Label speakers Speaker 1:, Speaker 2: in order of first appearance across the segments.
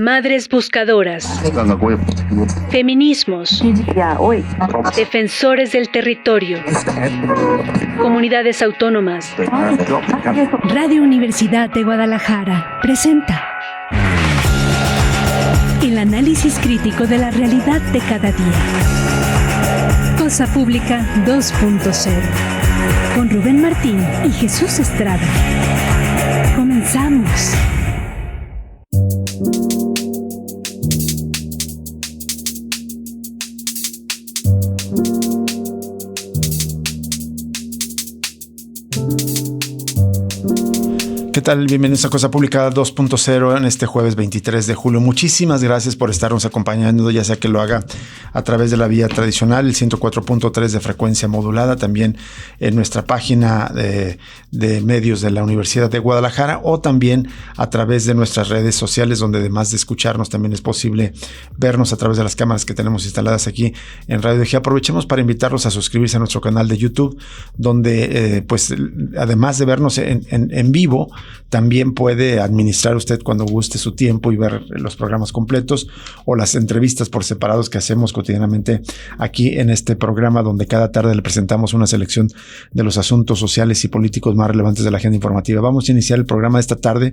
Speaker 1: Madres buscadoras, feminismos, defensores del territorio, comunidades autónomas.
Speaker 2: Radio Universidad de Guadalajara presenta el análisis crítico de la realidad de cada día. Cosa Pública 2.0 con Rubén Martín y Jesús Estrada. Comenzamos.
Speaker 3: ¿Qué tal? Bienvenidos a Cosa Pública 2.0 en este jueves 23 de julio. Muchísimas gracias por estarnos acompañando, ya sea que lo haga a través de la vía tradicional, el 104.3 de frecuencia modulada, también en nuestra página de medios de la Universidad de Guadalajara, o también a través de nuestras redes sociales, donde además de escucharnos también es posible vernos a través de las cámaras que tenemos instaladas aquí en Radio DG. Aprovechemos para invitarlos a suscribirse a nuestro canal de YouTube, donde pues además de vernos en vivo, también puede administrar usted cuando guste su tiempo y ver los programas completos o las entrevistas por separados que hacemos cotidianamente aquí en este programa, donde cada tarde le presentamos una selección de los asuntos sociales y políticos más relevantes de la agenda informativa. Vamos a iniciar el programa de esta tarde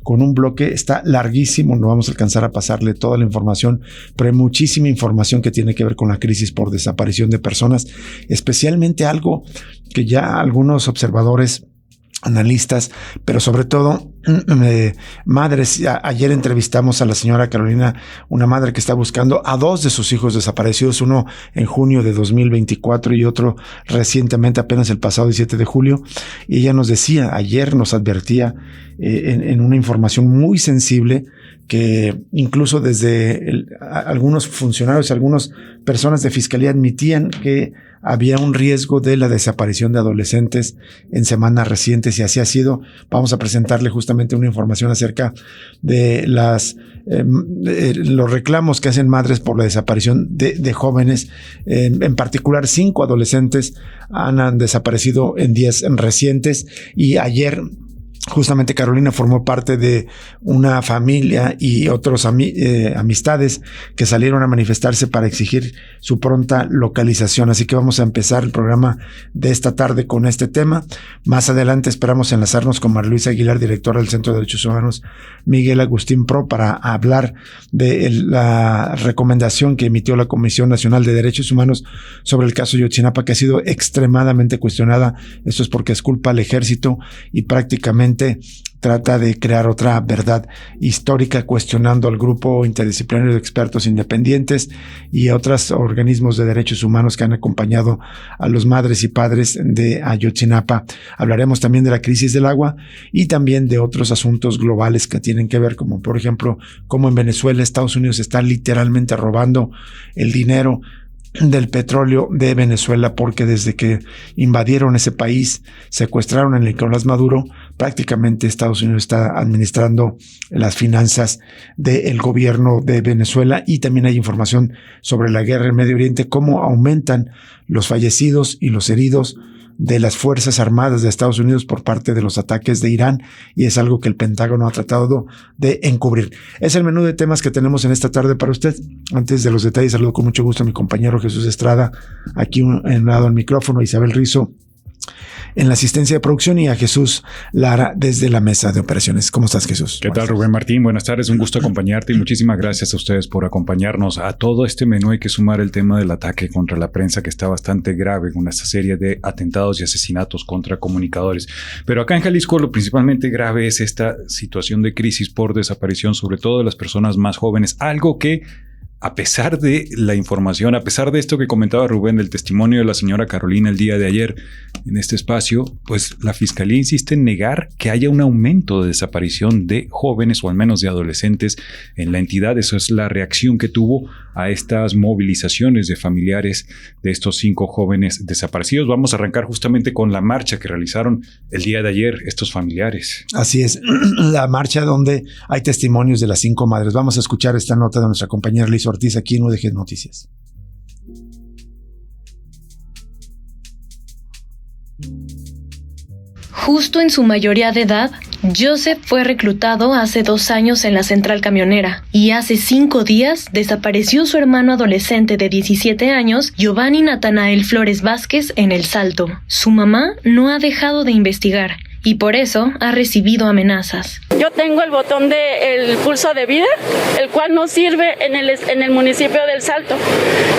Speaker 3: con un bloque, está larguísimo, no vamos a alcanzar a pasarle toda la información, pero hay muchísima información que tiene que ver con la crisis por desaparición de personas, especialmente algo que ya algunos observadores, analistas, pero sobre todo madres. Ayer entrevistamos a la señora Carolina, una madre que está buscando a dos de sus hijos desaparecidos, uno en junio de 2024 y otro recientemente, apenas el pasado 17 de julio. Y ella nos decía, ayer nos advertía en una información muy sensible, que incluso desde algunos funcionarios, algunas personas de fiscalía admitían que había un riesgo de la desaparición de adolescentes en semanas recientes, y así ha sido. Vamos a presentarle justamente una información acerca de los reclamos que hacen madres por la desaparición de jóvenes. En particular, 5 adolescentes han desaparecido en días recientes, y ayer justamente Carolina formó parte de una familia y otros amistades que salieron a manifestarse para exigir su pronta localización. Así que vamos a empezar el programa de esta tarde con este tema. Más adelante esperamos enlazarnos con María Luisa Aguilar, directora del Centro de Derechos Humanos Miguel Agustín Pro, para hablar de la recomendación que emitió la Comisión Nacional de Derechos Humanos sobre el caso Ayotzinapa, que ha sido extremadamente cuestionada. Esto es porque es culpa al ejército y prácticamente trata de crear otra verdad histórica, cuestionando al grupo interdisciplinario de expertos independientes y a otros organismos de derechos humanos que han acompañado a los madres y padres de Ayotzinapa. Hablaremos también de la crisis del agua y también de otros asuntos globales que tienen que ver, como por ejemplo, cómo en Venezuela Estados Unidos está literalmente robando el dinero del petróleo de Venezuela, porque desde que invadieron ese país, secuestraron a Nicolás Maduro, prácticamente Estados Unidos está administrando las finanzas del gobierno de Venezuela. Y también hay información sobre la guerra en Medio Oriente, cómo aumentan los fallecidos y los heridos de las Fuerzas Armadas de Estados Unidos por parte de los ataques de Irán, y es algo que el Pentágono ha tratado de encubrir. Es el menú de temas que tenemos en esta tarde para usted. Antes de los detalles, saludo con mucho gusto a mi compañero Jesús Estrada, aquí en lado del micrófono, a Isabel Rizo en la asistencia de producción y a Jesús Lara desde la mesa de operaciones. ¿Cómo estás, Jesús?
Speaker 4: ¿Qué tal, Rubén Martín? Buenas tardes, un gusto acompañarte y muchísimas gracias a ustedes por acompañarnos. A todo este menú hay que sumar el tema del ataque contra la prensa, que está bastante grave, con esta serie de atentados y asesinatos contra comunicadores. Pero acá en Jalisco lo principalmente grave es esta situación de crisis por desaparición, sobre todo de las personas más jóvenes, algo que, a pesar de la información, a pesar de esto que comentaba Rubén, del testimonio de la señora Carolina el día de ayer en este espacio, pues la Fiscalía insiste en negar que haya un aumento de desaparición de jóvenes o al menos de adolescentes en la entidad. Eso es la reacción que tuvo a estas movilizaciones de familiares de estos 5 jóvenes desaparecidos. Vamos a arrancar justamente con la marcha que realizaron el día de ayer estos familiares.
Speaker 3: Así es, la marcha donde hay testimonios de las 5 madres. Vamos a escuchar esta nota de nuestra compañera Liz Ortiz aquí en UDG Noticias.
Speaker 1: Justo en su mayoría de edad,
Speaker 5: Joseph fue reclutado hace 2 años en la central camionera y hace 5 días desapareció su hermano adolescente de 17 años, Giovanni Natanael Flores Vázquez, en El Salto. Su mamá no ha dejado de investigar y por eso ha recibido amenazas.
Speaker 6: Yo tengo el botón del pulso de vida, el cual no sirve en el municipio del Salto,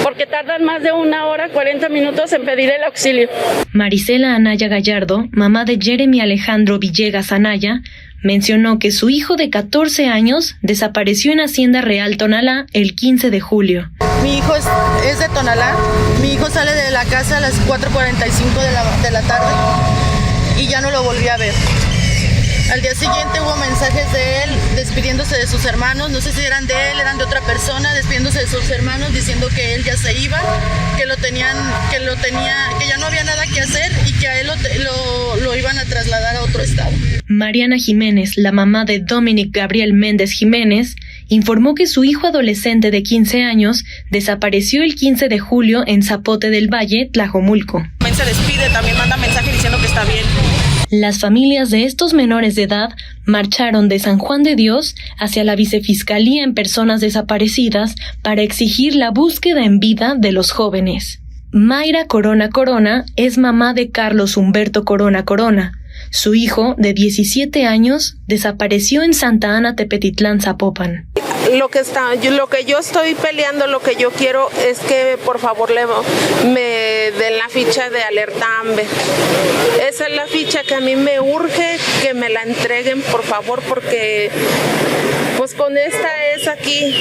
Speaker 6: porque tardan más de 1 hora 40 minutos en pedir el auxilio.
Speaker 5: Marisela Anaya Gallardo, mamá de Jeremy Alejandro Villegas Anaya, mencionó que su hijo de 14 años desapareció en Hacienda Real Tonalá el 15 de julio.
Speaker 7: Mi hijo es de Tonalá, mi hijo sale de la casa a las 4:45 de la tarde y ya no lo volví a ver. Al día siguiente hubo mensajes de él despidiéndose de sus hermanos, no sé si eran de él, eran de otra persona, despidiéndose de sus hermanos, diciendo que él ya se iba, que ya no había nada que hacer y que a él lo iban a trasladar a otro estado.
Speaker 5: Mariana Jiménez, la mamá de Dominic Gabriel Méndez Jiménez, informó que su hijo adolescente de 15 años desapareció el 15 de julio en Zapote del Valle, Tlajomulco.
Speaker 7: Se despide, también manda mensaje diciendo que está bien.
Speaker 5: Las familias de estos menores de edad marcharon de San Juan de Dios hacia la Vicefiscalía en Personas Desaparecidas para exigir la búsqueda en vida de los jóvenes. Mayra Corona Corona es mamá de Carlos Humberto Corona Corona. Su hijo, de 17 años, desapareció en Santa Ana, Tepetitlán, Zapopan.
Speaker 8: Lo que yo estoy peleando, lo que yo quiero es que por favor me den la ficha de alerta Amber. Esa es la ficha que a mí me urge que me la entreguen, por favor, porque pues con esta es aquí,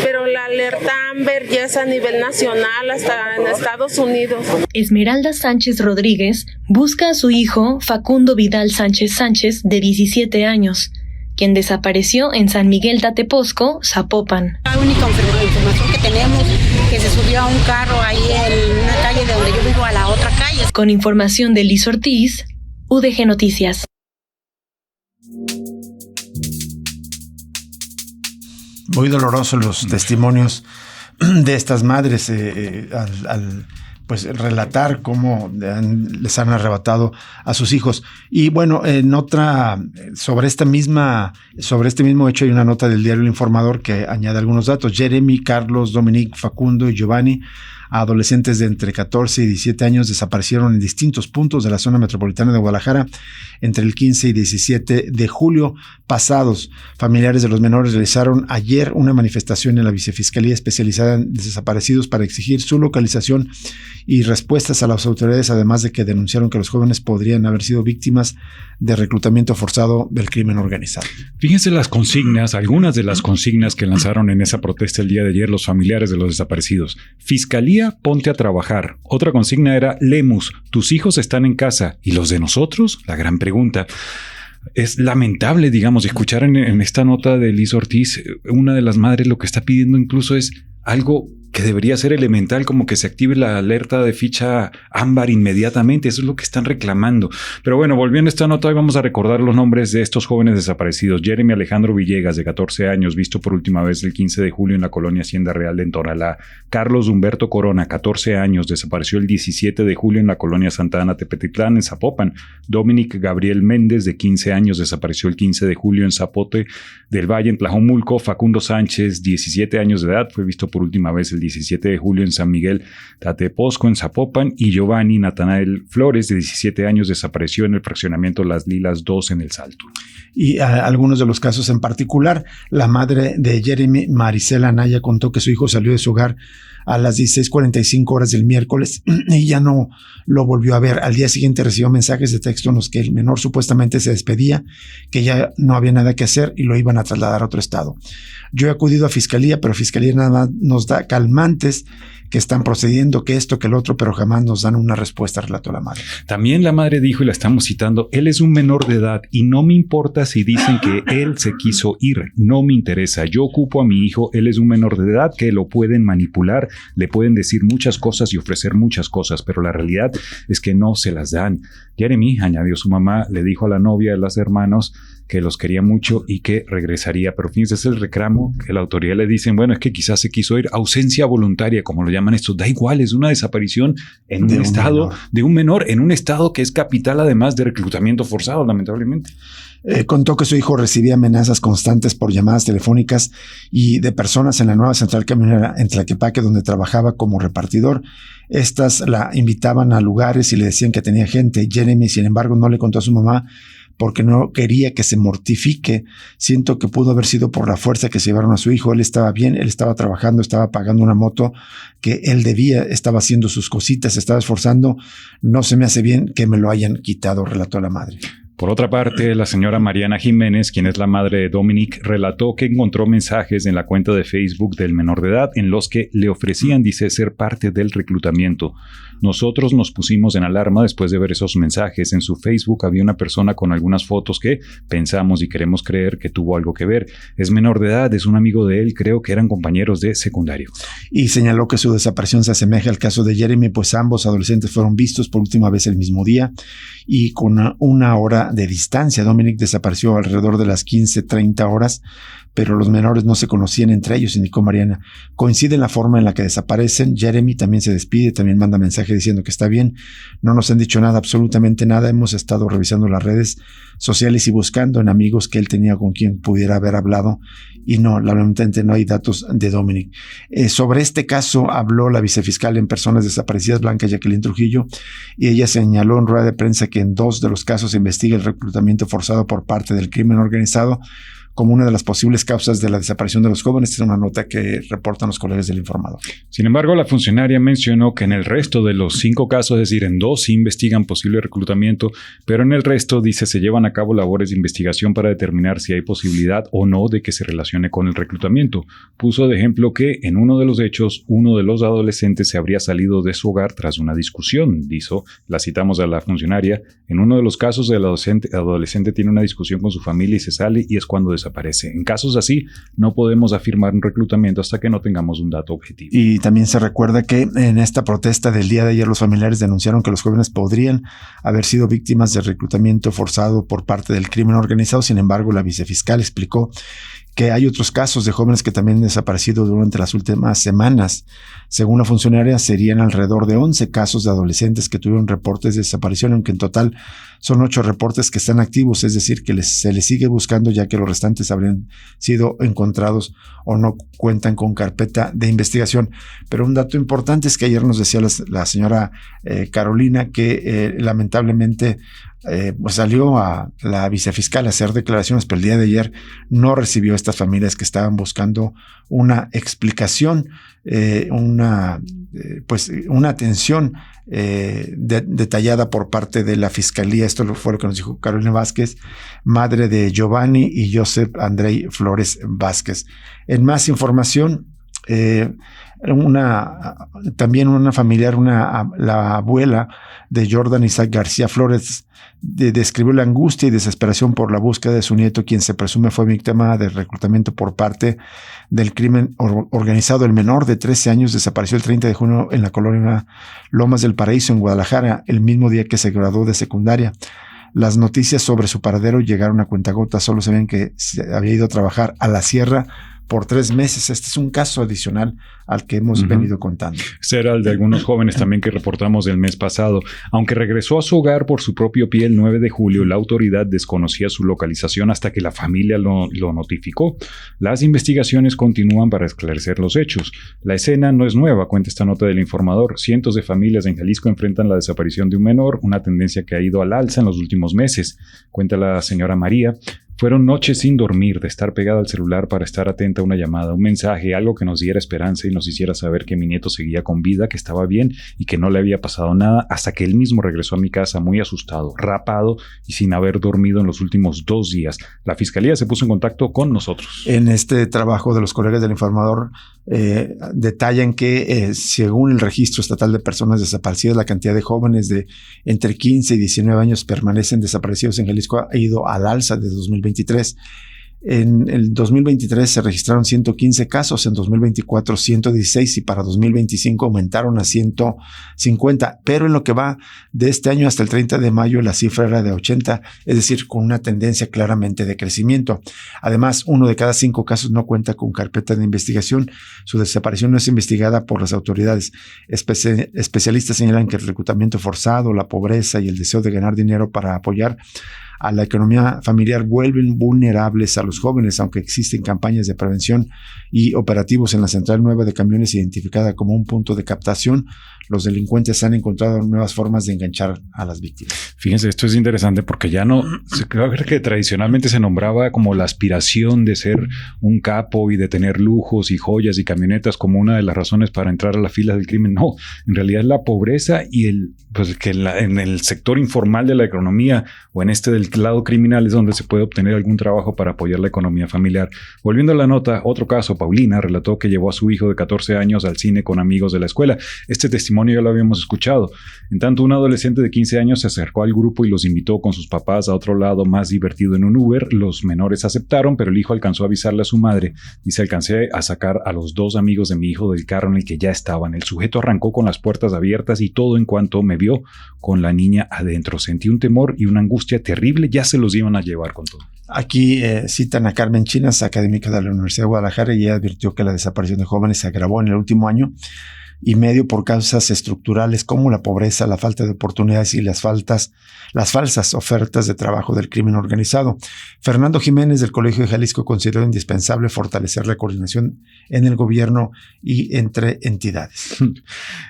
Speaker 8: pero la alerta Amber ya es a nivel nacional, hasta en Estados Unidos.
Speaker 5: Esmeralda Sánchez Rodríguez busca a su hijo Facundo Vidal Sánchez Sánchez, de 17 años, quien desapareció en San Miguel Tateposco, Zapopan.
Speaker 9: La única información que tenemos que se subió a un carro ahí en una calle de donde yo vivo a la otra calle.
Speaker 5: Con información de Liz Ortiz, UDG Noticias.
Speaker 3: Muy dolorosos los testimonios de estas madres al pues relatar cómo les han arrebatado a sus hijos. Y bueno, sobre este mismo hecho hay una nota del diario El Informador que añade algunos datos. Jeremy, Carlos, Dominic, Facundo y Giovanni, adolescentes de entre 14 y 17 años, desaparecieron en distintos puntos de la zona metropolitana de Guadalajara entre el 15 y 17 de julio pasados. Familiares de los menores realizaron ayer una manifestación en la Vicefiscalía especializada en desaparecidos para exigir su localización y respuestas a las autoridades, además de que denunciaron que los jóvenes podrían haber sido víctimas de reclutamiento forzado del crimen organizado.
Speaker 4: Fíjense las consignas, algunas de las consignas que lanzaron en esa protesta el día de ayer los familiares de los desaparecidos. Fiscalía, ponte a trabajar. Otra consigna era Lemus, tus hijos están en casa. ¿Y los de nosotros? La gran pregunta. Es lamentable, digamos, escuchar en esta nota de Liz Ortiz, una de las madres lo que está pidiendo incluso es algo que debería ser elemental, como que se active la alerta de ficha ámbar inmediatamente. Eso es lo que están reclamando. Pero bueno, volviendo a esta nota, hoy vamos a recordar los nombres de estos jóvenes desaparecidos. Jeremy Alejandro Villegas, de 14 años, visto por última vez el 15 de julio en la colonia Hacienda Real de Tonalá. Carlos Humberto Corona, 14 años, desapareció el 17 de julio en la colonia Santa Ana, Tepetitlán, en Zapopan. Dominic Gabriel Méndez, de 15 años, desapareció el 15 de julio en Zapote del Valle, en Tlajomulco. Facundo Sánchez, 17 años de edad, fue visto por última vez el 17 de julio en San Miguel Tateposco, en Zapopan. Y Giovanni Natanael Flores, de 17 años, desapareció en el fraccionamiento Las Lilas 2 en El Salto.
Speaker 3: Y algunos de los casos en particular, la madre de Jeremy, Marisela Anaya, contó que su hijo salió de su hogar a las 16:45 horas del miércoles y ya no lo volvió a ver. Al día siguiente recibió mensajes de texto en los que el menor supuestamente se despedía, que ya no había nada que hacer y lo iban a trasladar a otro estado. Yo he acudido a Fiscalía, pero Fiscalía nada más nos da calmantes, que están procediendo, que esto, que el otro, pero jamás nos dan una respuesta, relató la madre.
Speaker 4: También la madre dijo, y la estamos citando, él es un menor de edad y no me importa si dicen que él se quiso ir, no me interesa, yo ocupo a mi hijo, él es un menor de edad que lo pueden manipular, le pueden decir muchas cosas y ofrecer muchas cosas, pero la realidad es que no se las dan. Jeremy, añadió su mamá, le dijo a la novia de los hermanos que los quería mucho y que regresaría. Pero fíjense, es el reclamo que la autoridad le dicen, bueno, es que quizás se quiso ir, ausencia voluntaria, como lo llaman estos, da igual, es una desaparición en un estado de un menor, en un estado que es capital además de reclutamiento forzado, lamentablemente.
Speaker 3: Contó que su hijo recibía amenazas constantes por llamadas telefónicas y de personas en la nueva central camionera en Tlaquepaque, donde trabajaba como repartidor. Estas la invitaban a lugares y le decían que tenía gente. Jeremy, sin embargo, no le contó a su mamá porque no quería que se mortifique. Siento que pudo haber sido por la fuerza que se llevaron a su hijo. Él estaba bien, él estaba trabajando, estaba pagando una moto que él debía, estaba haciendo sus cositas, se estaba esforzando. No se me hace bien que me lo hayan quitado, relató la madre.
Speaker 4: Por otra parte, la señora Mariana Jiménez, quien es la madre de Dominic, relató que encontró mensajes en la cuenta de Facebook del menor de edad en los que le ofrecían, dice, ser parte del reclutamiento. Nosotros nos pusimos en alarma después de ver esos mensajes. En su Facebook había una persona con algunas fotos que pensamos y queremos creer que tuvo algo que ver. Es menor de edad, es un amigo de él, creo que eran compañeros de secundario.
Speaker 3: Y señaló que su desaparición se asemeja al caso de Jeremy, pues ambos adolescentes fueron vistos por última vez el mismo día y con una hora de distancia. Dominic desapareció alrededor de las 15:30 horas, pero los menores no se conocían entre ellos, indicó Mariana. Coincide en la forma en la que desaparecen. Jeremy también se despide, también manda mensaje diciendo que está bien. No nos han dicho nada, absolutamente nada. Hemos estado revisando las redes sociales y buscando en amigos que él tenía con quien pudiera haber hablado y no, lamentablemente no hay datos de Dominic. Sobre este caso habló la vicefiscal en personas desaparecidas, Blanca Jacqueline Trujillo, y ella señaló en rueda de prensa que en 2 de los casos se investiga el reclutamiento forzado por parte del crimen organizado como una de las posibles causas de la desaparición de los jóvenes. Esta es una nota que reportan los colegas del Informador.
Speaker 4: Sin embargo, la funcionaria mencionó que en el resto de los 5 casos, es decir, en 2 sí investigan posible reclutamiento, pero en el resto, dice, se llevan a cabo labores de investigación para determinar si hay posibilidad o no de que se relacione con el reclutamiento. Puso de ejemplo que en uno de los hechos, uno de los adolescentes se habría salido de su hogar tras una discusión. Dijo, la citamos a la funcionaria, en uno de los casos el adolescente tiene una discusión con su familia y se sale y es cuando desaparece. En casos así, no podemos afirmar un reclutamiento hasta que no tengamos un dato objetivo.
Speaker 3: Y también se recuerda que en esta protesta del día de ayer, los familiares denunciaron que los jóvenes podrían haber sido víctimas de reclutamiento forzado por parte del crimen organizado. Sin embargo, la vicefiscal explicó que hay otros casos de jóvenes que también han desaparecido durante las últimas semanas. Según la funcionaria, serían alrededor de 11 casos de adolescentes que tuvieron reportes de desaparición, aunque en total son 8 reportes que están activos, es decir, que se les sigue buscando, ya que los restantes habrían sido encontrados o no cuentan con carpeta de investigación. Pero un dato importante es que ayer nos decía la señora Carolina que lamentablemente pues salió a la vicefiscal a hacer declaraciones, pero el día de ayer no recibió a estas familias que estaban buscando una explicación, una atención detallada por parte de la fiscalía. Esto fue lo que nos dijo Carolina Vázquez, madre de Giovanni y Joseph Andrei Flores Vázquez. En más información, también una familiar, la abuela de Jordan Isaac García Flores, describió la angustia y desesperación por la búsqueda de su nieto, quien se presume fue víctima de reclutamiento por parte del crimen organizado. El menor de 13 años desapareció el 30 de junio en la colonia Lomas del Paraíso, en Guadalajara, el mismo día que se graduó de secundaria. Las noticias sobre su paradero llegaron a cuentagotas. Solo sabían que se había ido a trabajar a la sierra por 3 meses. Este es un caso adicional al que hemos venido contando.
Speaker 4: Este era el de algunos jóvenes también que reportamos el mes pasado. Aunque regresó a su hogar por su propio pie el 9 de julio, la autoridad desconocía su localización hasta que la familia lo notificó. Las investigaciones continúan para esclarecer los hechos. La escena no es nueva, cuenta esta nota del Informador. Cientos de familias en Jalisco enfrentan la desaparición de un menor, una tendencia que ha ido al alza en los últimos meses. Cuenta la señora María. Fueron noches sin dormir, de estar pegada al celular para estar atenta a una llamada, un mensaje, algo que nos diera esperanza y nos hiciera saber que mi nieto seguía con vida, que estaba bien y que no le había pasado nada, hasta que él mismo regresó a mi casa muy asustado, rapado y sin haber dormido en los últimos 2 días. La fiscalía se puso en contacto con nosotros.
Speaker 3: En este trabajo de los colegas del Informador detallan que según el registro estatal de personas desaparecidas, la cantidad de jóvenes de entre 15 y 19 años permanecen desaparecidos en Jalisco ha ido al alza desde 2023. En el 2023 se registraron 115 casos, en 2024 116 y para 2025 aumentaron a 150. Pero en lo que va de este año hasta el 30 de mayo la cifra era de 80, es decir, con una tendencia claramente de crecimiento. Además, 1 de cada 5 casos no cuenta con carpeta de investigación. Su desaparición no es investigada por las autoridades. Especialistas señalan que el reclutamiento forzado, la pobreza y el deseo de ganar dinero para apoyar a la economía familiar vuelven vulnerables a los jóvenes, aunque existen campañas de prevención y operativos en la Central Nueva de Camiones identificada como un punto de captación. Los delincuentes han encontrado nuevas formas de enganchar a las víctimas.
Speaker 4: Fíjense, esto es interesante porque ya no, creo que tradicionalmente se nombraba como la aspiración de ser un capo y de tener lujos y joyas y camionetas como una de las razones para entrar a la fila del crimen. No, en realidad es la pobreza y en el sector informal de la economía o en este del lado criminal es donde se puede obtener algún trabajo para apoyar la economía familiar. Volviendo a la nota, otro caso, Paulina relató que llevó a su hijo de 14 años al cine con amigos de la escuela. Este testimonio ya lo habíamos escuchado. En tanto, un adolescente de 15 años se acercó al grupo y los invitó con sus papás a otro lado más divertido en un Uber. Los menores aceptaron, pero el hijo alcanzó a avisarle a su madre. Dice, alcancé a sacar a los 2 amigos de mi hijo del carro en el que ya estaban. El sujeto arrancó con las puertas abiertas y todo en cuanto me vio con la niña adentro. Sentí un temor y una angustia terrible. Ya se los iban a llevar con todo.
Speaker 3: Aquí citan a Carmen Chinas, académica de la Universidad de Guadalajara, y ella advirtió que la desaparición de jóvenes se agravó en el último año y medio por causas estructurales como la pobreza, la falta de oportunidades y las falsas ofertas de trabajo del crimen organizado. Fernando Jiménez del Colegio de Jalisco consideró indispensable fortalecer la coordinación en el gobierno y entre entidades.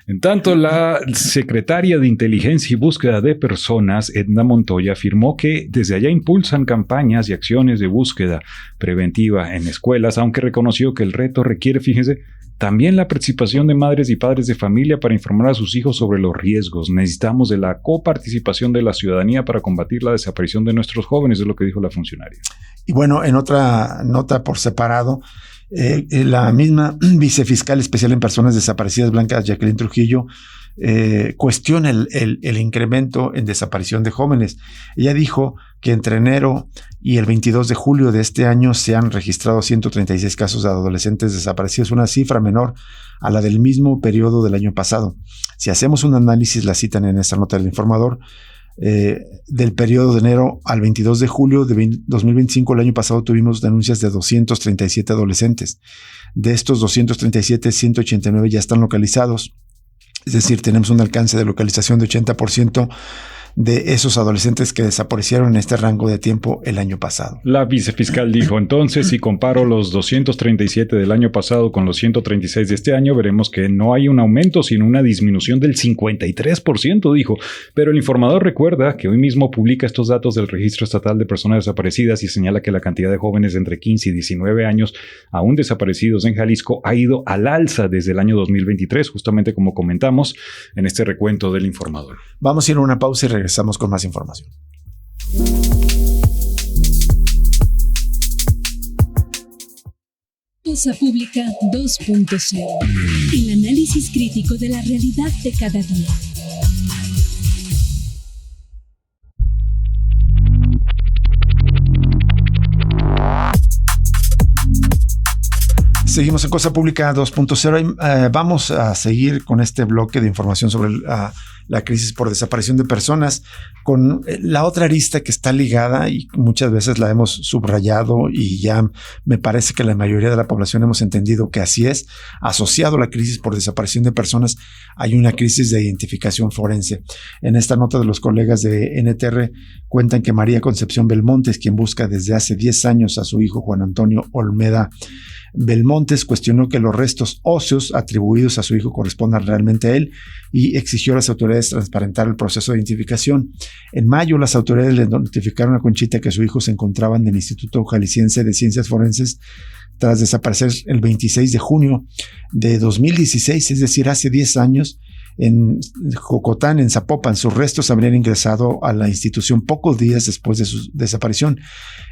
Speaker 4: En tanto, la secretaria de Inteligencia y Búsqueda de Personas, Edna Montoya, afirmó que desde allá impulsan campañas y acciones de búsqueda preventiva en escuelas, aunque reconoció que el reto requiere, fíjense, también la participación de madres y padres de familia para informar a sus hijos sobre los riesgos. Necesitamos de la coparticipación de la ciudadanía para combatir la desaparición de nuestros jóvenes, es lo que dijo la funcionaria.
Speaker 3: Y bueno, en otra nota por separado, la misma vicefiscal especial en personas desaparecidas, Blanca Jacqueline Trujillo, cuestiona el incremento en desaparición de jóvenes. Ella dijo que entre enero y el 22 de julio de este año se han registrado 136 casos de adolescentes desaparecidos, una cifra menor a la del mismo periodo del año pasado. Si hacemos un análisis, la citan en esta nota del Informador, del periodo de enero al 22 de julio de 2025, el año pasado tuvimos denuncias de 237 adolescentes. De estos 237, 189 ya están localizados. Es decir, tenemos un alcance de localización de 80% de esos adolescentes que desaparecieron en este rango de tiempo el año pasado.
Speaker 4: La vicefiscal dijo, entonces, si comparo los 237 del año pasado con los 136 de este año, veremos que no hay un aumento, sino una disminución del 53%, dijo. Pero el Informador recuerda que hoy mismo publica estos datos del Registro Estatal de Personas Desaparecidas y señala que la cantidad de jóvenes de entre 15 y 19 años aún desaparecidos en Jalisco ha ido al alza desde el año 2023, justamente como comentamos en este recuento del Informador.
Speaker 3: Vamos a ir a una pausa y regresamos con más información.
Speaker 2: Cosa Pública 2.0. El análisis crítico de la realidad de cada día.
Speaker 3: Seguimos en Cosa Pública 2.0. Vamos a seguir con este bloque de información sobre la crisis por desaparición de personas, con la otra arista que está ligada y muchas veces la hemos subrayado y ya me parece que la mayoría de la población hemos entendido que así es. Asociado a la crisis por desaparición de personas hay una crisis de identificación forense. En esta nota de los colegas de NTR cuentan que María Concepción Belmontes, quien busca desde hace 10 años a su hijo Juan Antonio Olmeda Belmontes, cuestionó que los restos óseos atribuidos a su hijo correspondan realmente a él y exigió a las autoridades transparentar el proceso de identificación. En mayo, las autoridades le notificaron a Conchita que su hijo se encontraba en el Instituto Jalisciense de Ciencias Forenses tras desaparecer el 26 de junio de 2016, es decir, hace 10 años, en Jocotán, en Zapopan. Sus restos habrían ingresado a la institución pocos días después de su desaparición.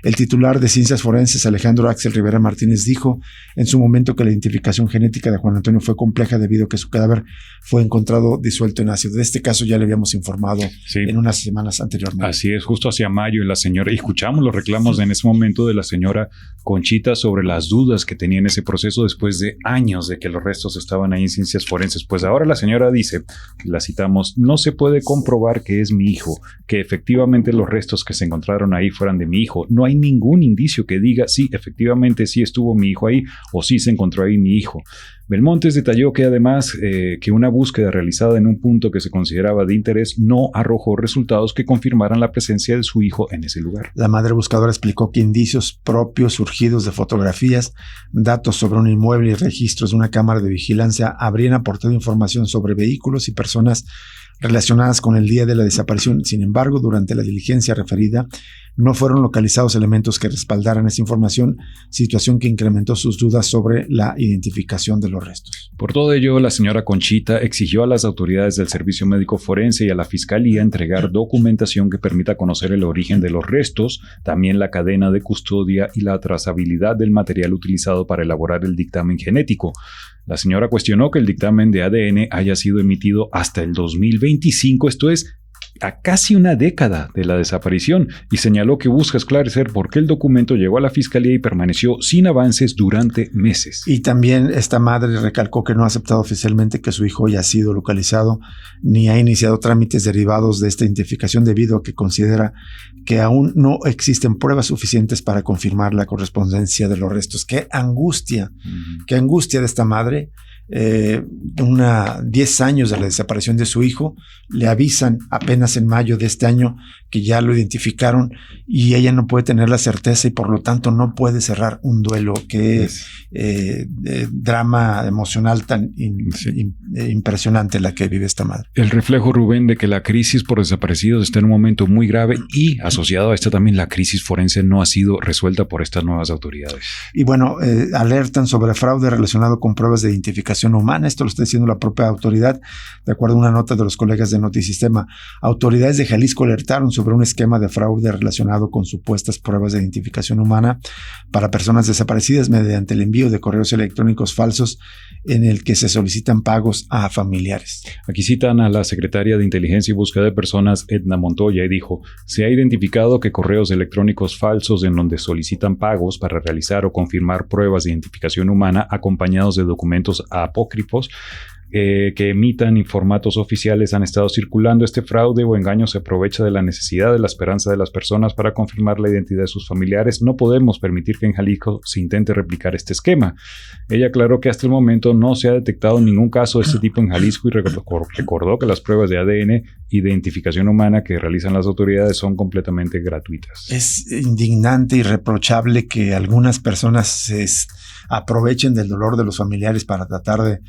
Speaker 3: El titular de Ciencias Forenses, Alejandro Axel Rivera Martínez, dijo en su momento que la identificación genética de Juan Antonio fue compleja debido a que su cadáver fue encontrado disuelto en ácido. De este caso ya le habíamos informado en unas semanas anteriormente.
Speaker 4: Así es, justo hacia mayo, la señora, y escuchamos los reclamos en ese momento de la señora Conchita sobre las dudas que tenía en ese proceso después de años de que los restos estaban ahí en Ciencias Forenses. Pues ahora la señora dice, la citamos: no se puede comprobar que es mi hijo, que efectivamente los restos que se encontraron ahí fueran de mi hijo. No hay ningún indicio que diga sí, efectivamente sí estuvo mi hijo ahí o sí se encontró ahí mi hijo. Belmontes detalló que además que una búsqueda realizada en un punto que se consideraba de interés no arrojó resultados que confirmaran la presencia de su hijo en ese lugar.
Speaker 3: La madre buscadora explicó que indicios propios surgidos de fotografías, datos sobre un inmueble y registros de una cámara de vigilancia habrían aportado información sobre vehículos y personas relacionadas con el día de la desaparición. Sin embargo, durante la diligencia referida, no fueron localizados elementos que respaldaran esa información, situación que incrementó sus dudas sobre la identificación de los restos.
Speaker 4: Por todo ello, la señora Conchita exigió a las autoridades del Servicio Médico Forense y a la Fiscalía entregar documentación que permita conocer el origen de los restos, también la cadena de custodia y la trazabilidad del material utilizado para elaborar el dictamen genético. La señora cuestionó que el dictamen de ADN haya sido emitido hasta el 2025, esto es, a casi una década de la desaparición, y señaló que busca esclarecer por qué el documento llegó a la Fiscalía y permaneció sin avances durante meses.
Speaker 3: Y también esta madre recalcó que no ha aceptado oficialmente que su hijo haya sido localizado ni ha iniciado trámites derivados de esta identificación debido a que considera que aún no existen pruebas suficientes para confirmar la correspondencia de los restos. ¡Qué angustia! ¡Qué angustia de esta madre! 10 años de la desaparición de su hijo, le avisan apenas en mayo de este año que ya lo identificaron y ella no puede tener la certeza y por lo tanto no puede cerrar un duelo. Qué drama emocional tan impresionante la que vive esta madre.
Speaker 4: El reflejo, Rubén, de que la crisis por desaparecidos está en un momento muy grave y asociado a esta también la crisis forense no ha sido resuelta por estas nuevas autoridades.
Speaker 3: Y bueno, alertan sobre fraude relacionado con pruebas de identificación humana. Esto lo está diciendo la propia autoridad, de acuerdo a una nota de los colegas de Notisistema. Autoridades de Jalisco alertaron sobre un esquema de fraude relacionado con supuestas pruebas de identificación humana para personas desaparecidas mediante el envío de correos electrónicos falsos en el que se solicitan pagos a familiares.
Speaker 4: Aquí citan a la secretaria de Inteligencia y Búsqueda de Personas, Edna Montoya, y dijo: se ha identificado que correos electrónicos falsos en donde solicitan pagos para realizar o confirmar pruebas de identificación humana acompañados de documentos apócrifos que emitan en formatos oficiales han estado circulando. Este fraude o engaño se aprovecha de la necesidad de la esperanza de las personas para confirmar la identidad de sus familiares. No podemos permitir que en Jalisco se intente replicar este esquema. Ella aclaró que hasta el momento no se ha detectado ningún caso de este tipo en Jalisco y recordó que las pruebas de ADN y identificación humana que realizan las autoridades son completamente gratuitas.
Speaker 3: Es indignante y reprochable que algunas personas se aprovechen del dolor de los familiares para tratar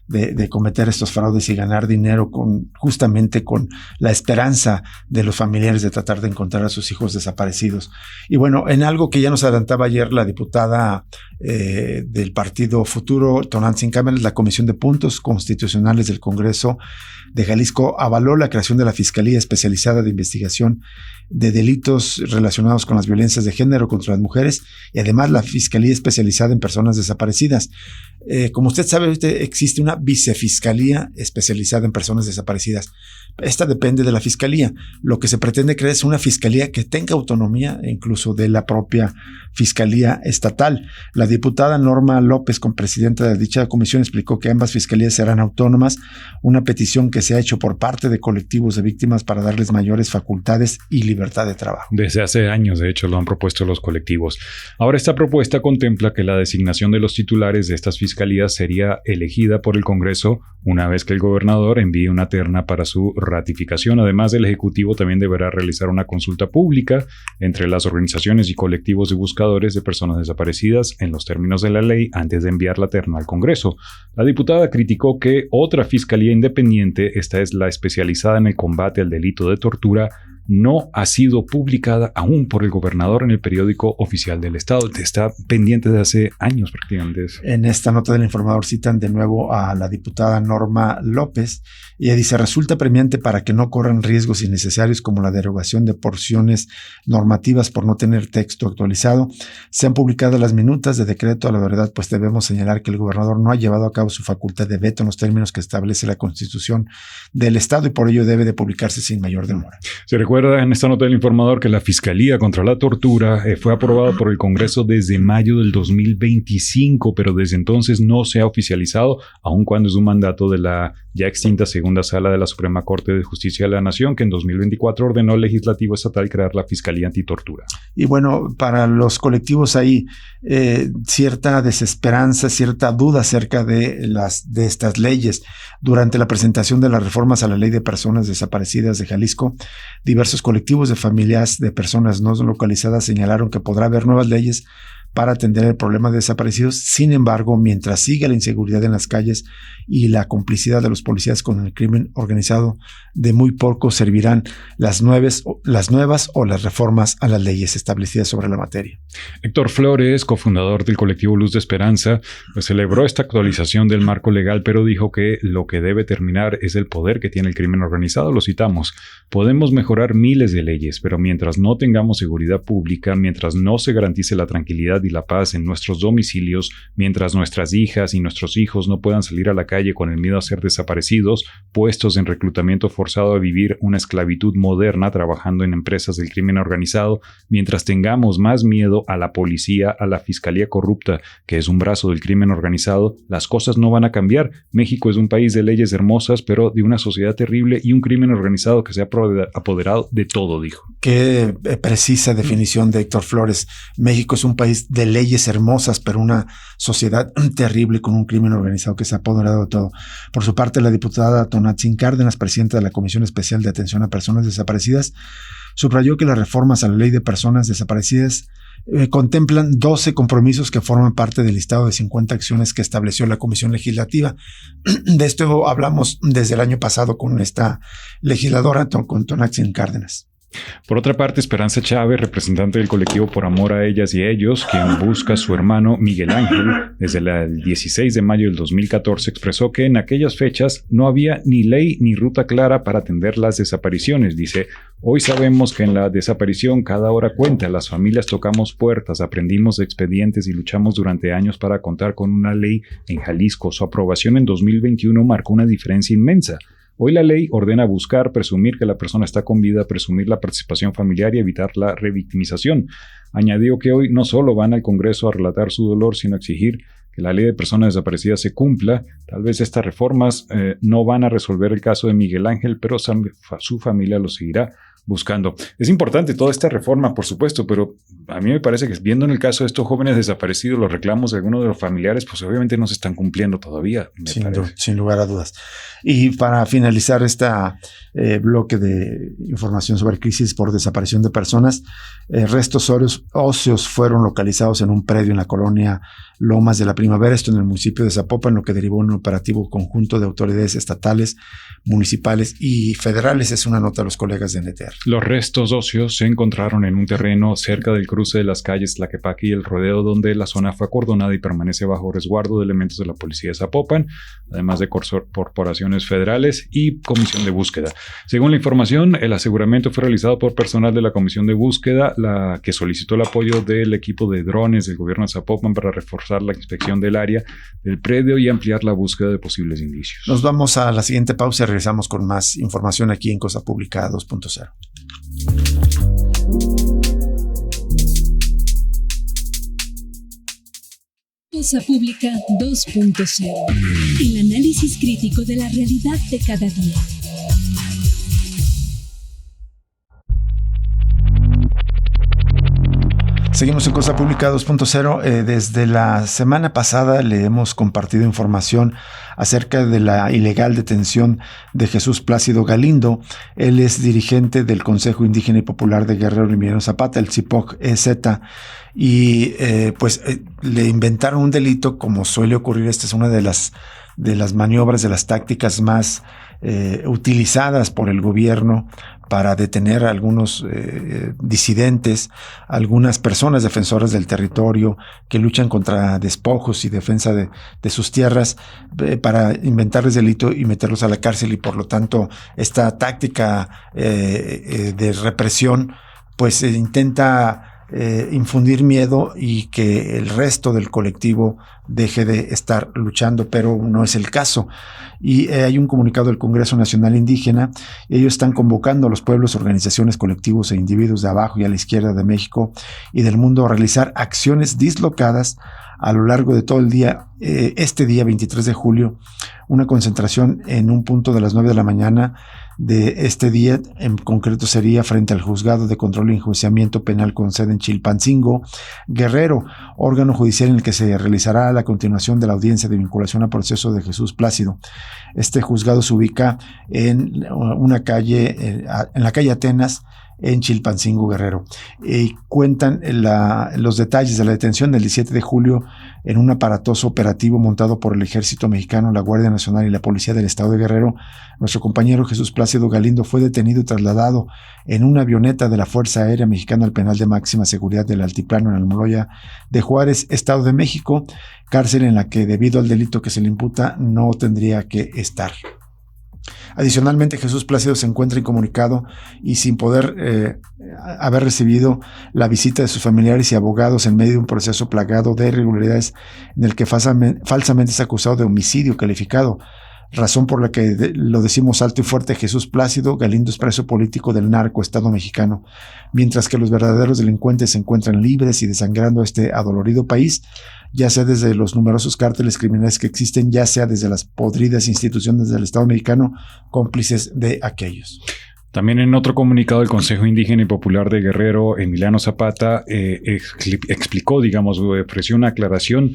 Speaker 3: de cometer estos fraudes y ganar dinero justamente con la esperanza de los familiares de tratar de encontrar a sus hijos desaparecidos. Y bueno, en algo que ya nos adelantaba ayer la diputada del Partido Futuro, Tonantzin Cámara, la Comisión de Puntos Constitucionales del Congreso de Jalisco avaló la creación de la Fiscalía Especializada de Investigación de Delitos relacionados con las violencias de género contra las mujeres y además la Fiscalía Especializada en Personas Desaparecidas. Como usted sabe, ahorita existe una vicefiscalía especializada en personas desaparecidas. Esta depende de la fiscalía. Lo que se pretende crear es una fiscalía que tenga autonomía incluso de la propia fiscalía estatal. La diputada Norma López, presidenta de dicha comisión, explicó que ambas fiscalías serán autónomas, una petición que se ha hecho por parte de colectivos de víctimas para darles mayores facultades y libertad de trabajo.
Speaker 4: Desde hace años, de hecho, lo han propuesto los colectivos. Ahora esta propuesta contempla que la designación de los titulares de estas fiscalías sería elegida por el Congreso una vez que el gobernador envíe una terna para su ratificación. Además, el Ejecutivo también deberá realizar una consulta pública entre las organizaciones y colectivos de buscadores de personas desaparecidas en los términos de la ley antes de enviar la terna al Congreso. La diputada criticó que otra fiscalía independiente, esta es la especializada en el combate al delito de tortura, no ha sido publicada aún por el gobernador en el periódico oficial del estado. Está pendiente de hace años prácticamente eso.
Speaker 3: En esta nota del informador citan de nuevo a la diputada Norma López. Ella dice: resulta apremiante para que no corran riesgos innecesarios como la derogación de porciones normativas por no tener texto actualizado. Se han publicado las minutas de decreto a la verdad, pues debemos señalar que el gobernador no ha llevado a cabo su facultad de veto en los términos que establece la Constitución del Estado y por ello debe de publicarse sin mayor demora.
Speaker 4: Se recuerda en esta nota del informador que la Fiscalía contra la Tortura fue aprobada por el Congreso desde mayo del 2025, pero desde entonces no se ha oficializado, aun cuando es un mandato de la ya extinta segunda sala de la Suprema Corte de Justicia de la Nación, que en 2024 ordenó al Legislativo Estatal crear la Fiscalía Antitortura.
Speaker 3: Y bueno, para los colectivos hay cierta desesperanza, cierta duda acerca de estas leyes. Durante la presentación de las reformas a la Ley de Personas Desaparecidas de Jalisco, diversos colectivos de familias de personas no localizadas señalaron que podrá haber nuevas leyes para atender el problema de desaparecidos. Sin embargo, mientras siga la inseguridad en las calles y la complicidad de los policías con el crimen organizado, de muy poco servirán las nuevas o las reformas a las leyes establecidas sobre la materia.
Speaker 4: Héctor Flores, cofundador del colectivo Luz de Esperanza, pues celebró esta actualización del marco legal, pero dijo que lo que debe terminar es el poder que tiene el crimen organizado. Lo citamos: podemos mejorar miles de leyes, pero mientras no tengamos seguridad pública, mientras no se garantice la tranquilidad y la paz en nuestros domicilios, mientras nuestras hijas y nuestros hijos no puedan salir a la calle con el miedo a ser desaparecidos, puestos en reclutamiento forzado a vivir una esclavitud moderna trabajando en empresas del crimen organizado, mientras tengamos más miedo a la policía, a la fiscalía corrupta, que es un brazo del crimen organizado, las cosas no van a cambiar. México es un país de leyes hermosas, pero de una sociedad terrible y un crimen organizado que se ha apoderado de todo, dijo.
Speaker 3: Qué precisa definición de Héctor Flores. México es un país de leyes hermosas, pero una sociedad terrible con un crimen organizado que se ha apoderado de todo. Por su parte, la diputada Tonatzin Cárdenas, presidenta de la Comisión Especial de Atención a Personas Desaparecidas, subrayó que las reformas a la Ley de Personas Desaparecidas contemplan 12 compromisos que forman parte del listado de 50 acciones que estableció la Comisión Legislativa. De esto hablamos desde el año pasado con esta legisladora, con Tonatzin Cárdenas.
Speaker 4: Por otra parte, Esperanza Chávez, representante del colectivo Por Amor a Ellas y Ellos, quien busca a su hermano Miguel Ángel desde el 16 de mayo del 2014, expresó que en aquellas fechas no había ni ley ni ruta clara para atender las desapariciones. Dice: hoy sabemos que en la desaparición cada hora cuenta, las familias tocamos puertas, aprendimos de expedientes y luchamos durante años para contar con una ley en Jalisco. Su aprobación en 2021 marcó una diferencia inmensa. Hoy la ley ordena buscar, presumir que la persona está con vida, presumir la participación familiar y evitar la revictimización. Añadió que hoy no solo van al Congreso a relatar su dolor, sino a exigir que la ley de personas desaparecidas se cumpla. Tal vez estas reformas no van a resolver el caso de Miguel Ángel, pero su familia lo seguirá buscando. Es importante toda esta reforma, por supuesto, pero a mí me parece que viendo en el caso de estos jóvenes desaparecidos, los reclamos de algunos de los familiares, pues obviamente no se están cumpliendo todavía.
Speaker 3: Sin lugar a dudas. Y para finalizar este bloque de información sobre crisis por desaparición de personas, restos óseos fueron localizados en un predio en la colonia Lomas de la Primavera, esto en el municipio de Zapopan, lo que derivó en un operativo conjunto de autoridades estatales, municipales y federales. Es una nota de los colegas de NTR.
Speaker 4: Los restos óseos se encontraron en un terreno cerca del cruce de las calles Tlaquepaque y El Rodeo, donde la zona fue acordonada y permanece bajo resguardo de elementos de la policía de Zapopan, además de corporaciones federales y comisión de búsqueda. Según la información, el aseguramiento fue realizado por personal de la comisión de búsqueda, la que solicitó el apoyo del equipo de drones del gobierno de Zapopan para reforzar la inspección del área del predio y ampliar la búsqueda de posibles indicios.
Speaker 3: Nos vamos a la siguiente pausa y regresamos con más información aquí en Cosa Pública 2.0.
Speaker 2: Cosa Pública 2.0. El análisis crítico de la realidad de cada día.
Speaker 3: Seguimos en Cosa Pública 2.0. Desde la semana pasada le hemos compartido información acerca de la ilegal detención de Jesús Plácido Galindo. Él es dirigente del Consejo Indígena y Popular de Guerrero Emiliano Zapata, el CIPOG-EZ, y le inventaron un delito, como suele ocurrir. Esta es una de las maniobras, de las tácticas más utilizadas por el gobierno para detener a algunos disidentes, algunas personas defensoras del territorio que luchan contra despojos y defensa de sus tierras, para inventarles delito y meterlos a la cárcel, y por lo tanto esta táctica de represión pues intenta infundir miedo y que el resto del colectivo deje de estar luchando, pero no es el caso. Y hay un comunicado del Congreso Nacional Indígena. Ellos están convocando a los pueblos, organizaciones, colectivos e individuos de abajo y a la izquierda de México y del mundo a realizar acciones dislocadas a lo largo de todo el día. Este día 23 de julio, una concentración en un punto de las 9 de la mañana de este día, en concreto sería frente al Juzgado de Control y Enjuiciamiento Penal con sede en Chilpancingo, Guerrero, órgano judicial en el que se realizará la continuación de la audiencia de vinculación a proceso de Jesús Plácido. Este juzgado se ubica en una calle, en la calle Atenas, en Chilpancingo, Guerrero. Cuentan los detalles de la detención del 17 de julio en un aparatoso operativo montado por el Ejército Mexicano, la Guardia Nacional y la Policía del Estado de Guerrero. Nuestro compañero Jesús Plácido Galindo fue detenido y trasladado en una avioneta de la Fuerza Aérea Mexicana al penal de máxima seguridad del Altiplano en Almoloya de Juárez, Estado de México, cárcel en la que, debido al delito que se le imputa, no tendría que estar. Adicionalmente, Jesús Plácido se encuentra incomunicado y sin poder haber recibido la visita de sus familiares y abogados en medio de un proceso plagado de irregularidades en el que falsamente es acusado de homicidio calificado, razón por la que lo decimos alto y fuerte: Jesús Plácido Galindo es preso político del narco Estado mexicano, mientras que los verdaderos delincuentes se encuentran libres y desangrando este adolorido país, ya sea desde los numerosos cárteles criminales que existen, ya sea desde las podridas instituciones del Estado mexicano, cómplices de aquellos.
Speaker 4: También en otro comunicado, el Consejo Indígena y Popular de Guerrero, Emiliano Zapata, explicó, ofreció una aclaración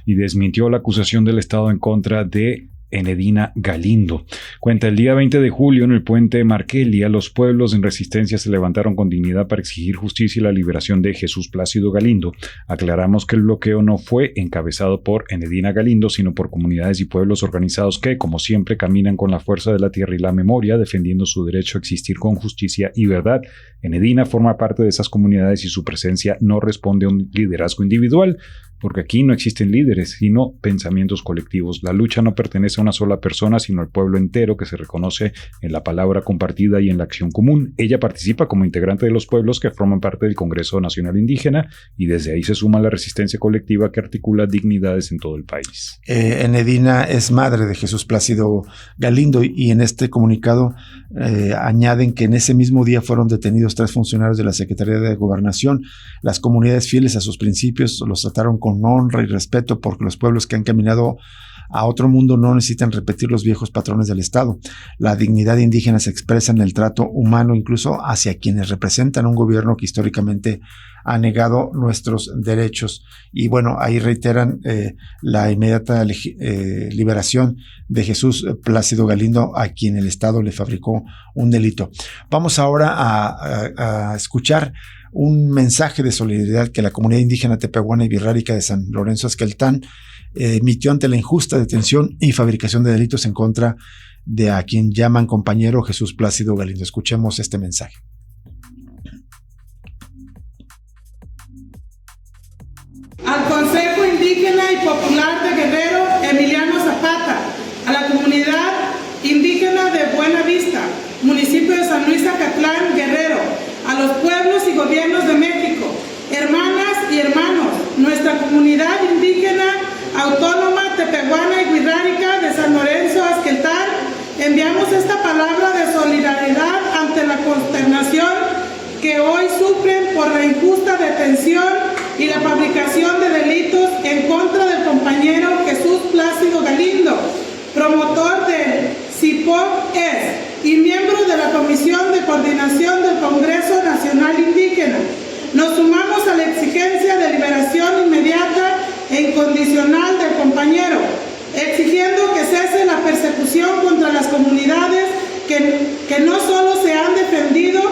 Speaker 4: y desmintió la acusación del Estado en contra de Enedina Galindo. Cuenta: el día 20 de julio en el puente Marquelia, los pueblos en resistencia se levantaron con dignidad para exigir justicia y la liberación de Jesús Plácido Galindo. Aclaramos que el bloqueo no fue encabezado por Enedina Galindo, sino por comunidades y pueblos organizados que, como siempre, caminan con la fuerza de la tierra y la memoria, defendiendo su derecho a existir con justicia y verdad. Enedina forma parte de esas comunidades y su presencia no responde a un liderazgo individual, porque aquí no existen líderes, sino pensamientos colectivos. La lucha no pertenece a una sola persona, sino al pueblo entero que se reconoce en la palabra compartida y en la acción común. Ella participa como integrante de los pueblos que forman parte del Congreso Nacional Indígena y desde ahí se suma la resistencia colectiva que articula dignidades en todo el país.
Speaker 3: Enedina es madre de Jesús Plácido Galindo y en este comunicado añaden que en ese mismo día fueron detenidos 3 funcionarios de la Secretaría de Gobernación. Las comunidades fieles a sus principios los trataron con honra y respeto, porque los pueblos que han caminado a otro mundo no necesitan repetir los viejos patrones del Estado. La dignidad indígena se expresa en el trato humano, incluso hacia quienes representan un gobierno que históricamente ha negado nuestros derechos. Y bueno, ahí reiteran la inmediata liberación de Jesús Plácido Galindo, a quien el Estado le fabricó un delito. Vamos ahora a escuchar un mensaje de solidaridad que la comunidad indígena tepehuana y birrárica de San Lorenzo Esqueltán emitió ante la injusta detención y fabricación de delitos en contra de a quien llaman compañero Jesús Plácido Galindo. Escuchemos este mensaje.
Speaker 10: Al Consejo Indígena y Popular de Guerrero, Emiliano Zapata, a la comunidad indígena de Buena Vista, municipio de San Luis Acatlán, Guerrero, a los pueblos y gobiernos de México, hermanas y hermanos, nuestra comunidad indígena autónoma tepehuana y birrárica de San Lorenzo Esqueltán, enviamos esta palabra de solidaridad ante la consternación que hoy sufren por la injusta detención y la fabricación de delitos en contra del compañero Jesús Plácido Galindo, promotor del CIPOC-ES y miembro de la Comisión de Coordinación del Congreso Nacional Indígena. Nos sumamos a la exigencia de liberación inmediata e incondicional del compañero, exigiendo que cese la persecución contra las comunidades que no solo se han defendido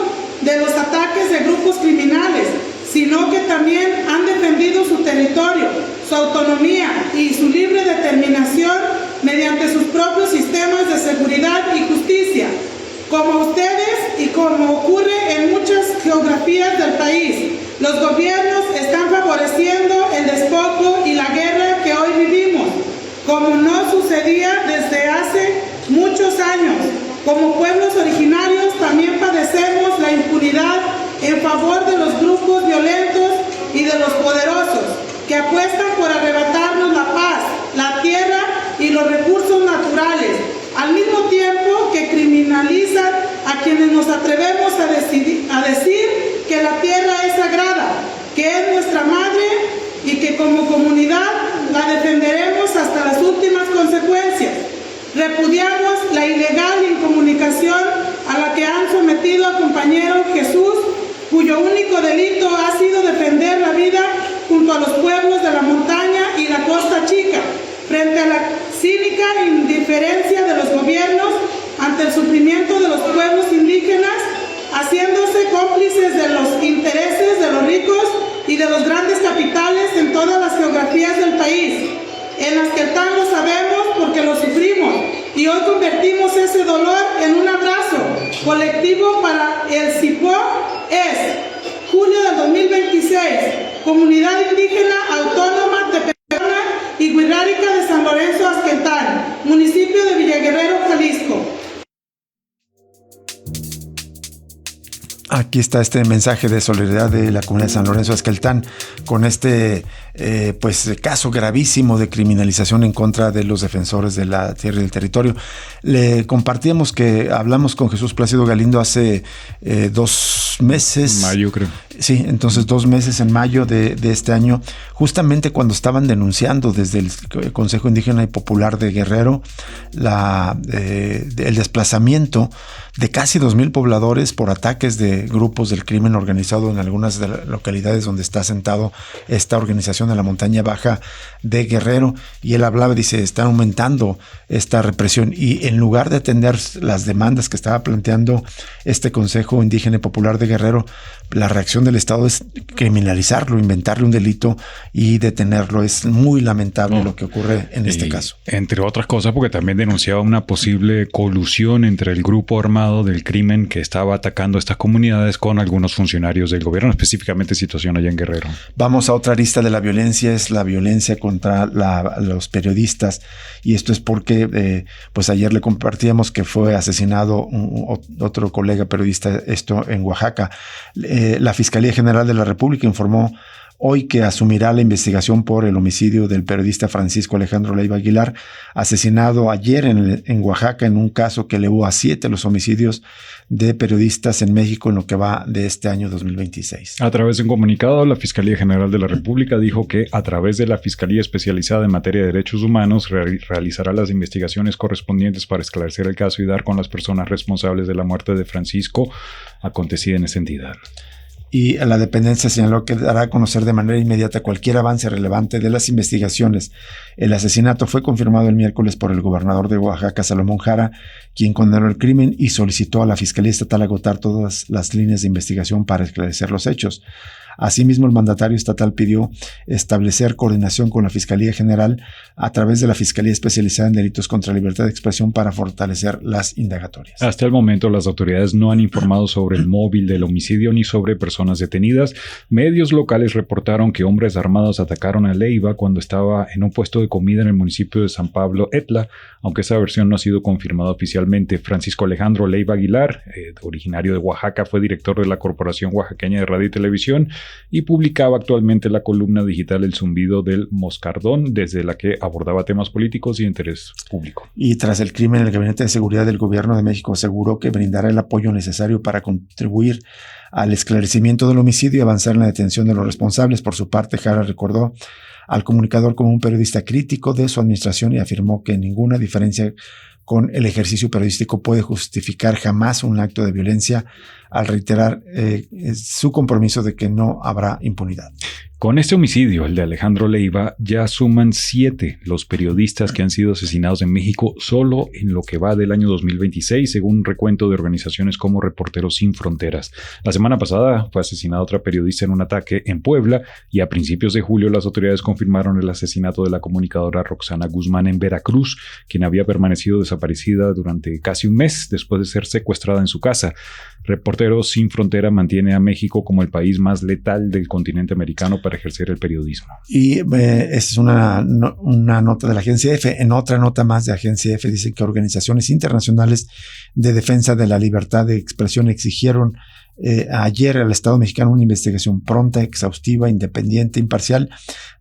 Speaker 10: de los ataques de grupos criminales, sino que también han defendido su territorio, su autonomía y su libre determinación mediante sus propios sistemas de seguridad y justicia, como ustedes y como ocurre en muchas geografías del país. Los gobiernos están favoreciendo el despojo y la guerra que hoy vivimos, como no sucedía desde hace muchos años. Como pueblos originarios también padecemos la impunidad en favor de los grupos violentos y de los poderosos, que apuestan por arrebatarnos la paz, la tierra y los recursos naturales, al mismo tiempo que criminalizan a quienes nos atrevemos a decir que la tierra es sagrada, que es nuestra madre y que como comunidad la defenderemos hasta las últimas consecuencias. Repudiamos la ilegal incomunicación a la que han sometido al compañero Jesús, cuyo único delito ha sido defender la vida junto a los pueblos de la montaña y la costa chica, frente a la cínica indiferencia de los gobiernos ante el sufrimiento de los pueblos indígenas, haciéndose cómplices de los intereses de los ricos y de los grandes capitales en todas las geografías del país. En Azqueltán lo sabemos porque lo sufrimos y hoy convertimos ese dolor en un abrazo colectivo para el Cipó. Es julio del 2026, Comunidad Indígena Autónoma Tepehuana y Huirrárica de San Lorenzo Azqueltán, municipio de Villaguerrero, Jalisco.
Speaker 3: Aquí está este mensaje de solidaridad de la comunidad de San Lorenzo Azqueltán con este caso gravísimo de criminalización en contra de los defensores de la tierra y del territorio. Le compartíamos que hablamos con Jesús Plácido Galindo hace 2 meses.
Speaker 4: Mayo, creo.
Speaker 3: Sí, entonces 2 meses en mayo de este año, justamente cuando estaban denunciando desde el Consejo Indígena y Popular de Guerrero el desplazamiento de casi 2,000 pobladores por ataques de grupos del crimen organizado en algunas de las localidades donde está asentado esta organización de la montaña baja de Guerrero. Y él hablaba, dice, está aumentando esta represión y en lugar de atender las demandas que estaba planteando este Consejo Indígena y Popular de Guerrero, la reacción del Estado es criminalizarlo, inventarle un delito y detenerlo. Es muy lamentable lo que ocurre en este caso.
Speaker 4: Entre otras cosas, porque también denunciaba una posible colusión entre el grupo armado del crimen que estaba atacando estas comunidades con algunos funcionarios del gobierno, específicamente situación allá en Guerrero.
Speaker 3: Vamos a otra arista de la violencia, es la violencia contra los periodistas, y esto es porque pues ayer le compartíamos que fue asesinado otro colega periodista, esto en Oaxaca. La Fiscalía General de la República informó hoy que asumirá la investigación por el homicidio del periodista Francisco Alejandro Leiva Aguilar, asesinado ayer en Oaxaca en un caso que elevó a 7 los homicidios de periodistas en México en lo que va de este año 2026.
Speaker 4: A través de un comunicado, la Fiscalía General de la República dijo que a través de la Fiscalía Especializada en Materia de Derechos Humanos realizará las investigaciones correspondientes para esclarecer el caso y dar con las personas responsables de la muerte de Francisco acontecida en esa entidad.
Speaker 3: Y la dependencia señaló que dará a conocer de manera inmediata cualquier avance relevante de las investigaciones. El asesinato fue confirmado el miércoles por el gobernador de Oaxaca, Salomón Jara, quien condenó el crimen y solicitó a la Fiscalía Estatal agotar todas las líneas de investigación para esclarecer los hechos. Asimismo, el mandatario estatal pidió establecer coordinación con la Fiscalía General a través de la Fiscalía Especializada en Delitos contra la Libertad de Expresión para fortalecer las indagatorias.
Speaker 4: Hasta el momento, las autoridades no han informado sobre el móvil del homicidio ni sobre personas detenidas. Medios locales reportaron que hombres armados atacaron a Leiva cuando estaba en un puesto de comida en el municipio de San Pablo Etla, aunque esa versión no ha sido confirmada oficialmente. Francisco Alejandro Leiva Aguilar, originario de Oaxaca, fue director de la Corporación Oaxaqueña de Radio y Televisión y publicaba actualmente la columna digital El Zumbido del Moscardón, desde la que abordaba temas políticos y de interés público.
Speaker 3: Y tras el crimen, el Gabinete de Seguridad del Gobierno de México aseguró que brindará el apoyo necesario para contribuir al esclarecimiento del homicidio y avanzar en la detención de los responsables. Por su parte, Jara recordó al comunicador como un periodista crítico de su administración y afirmó que ninguna diferencia con el ejercicio periodístico puede justificar jamás un acto de violencia, al reiterar su compromiso de que no habrá impunidad.
Speaker 4: Con este homicidio, el de Alejandro Leiva, ya suman 7 los periodistas que han sido asesinados en México solo en lo que va del año 2026, según un recuento de organizaciones como Reporteros Sin Fronteras. La semana pasada fue asesinada otra periodista en un ataque en Puebla y a principios de julio las autoridades confirmaron el asesinato de la comunicadora Roxana Guzmán en Veracruz, quien había permanecido desaparecida durante casi un mes después de ser secuestrada en su casa. Reporteros Sin Frontera mantiene a México como el país más letal del continente americano para ejercer el periodismo.
Speaker 3: Y esta es una nota de la agencia EFE. En otra nota más de agencia EFE dice que organizaciones internacionales de defensa de la libertad de expresión exigieron ayer al Estado mexicano una investigación pronta, exhaustiva, independiente, imparcial,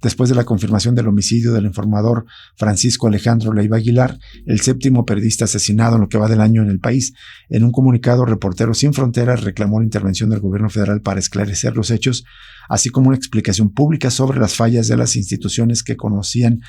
Speaker 3: después de la confirmación del homicidio del informador Francisco Alejandro Leiva Aguilar, el 7º periodista asesinado en lo que va del año en el país. En un comunicado, Reporteros Sin Fronteras reclamó la intervención del gobierno federal para esclarecer los hechos, así como una explicación pública sobre las fallas de las instituciones que conocían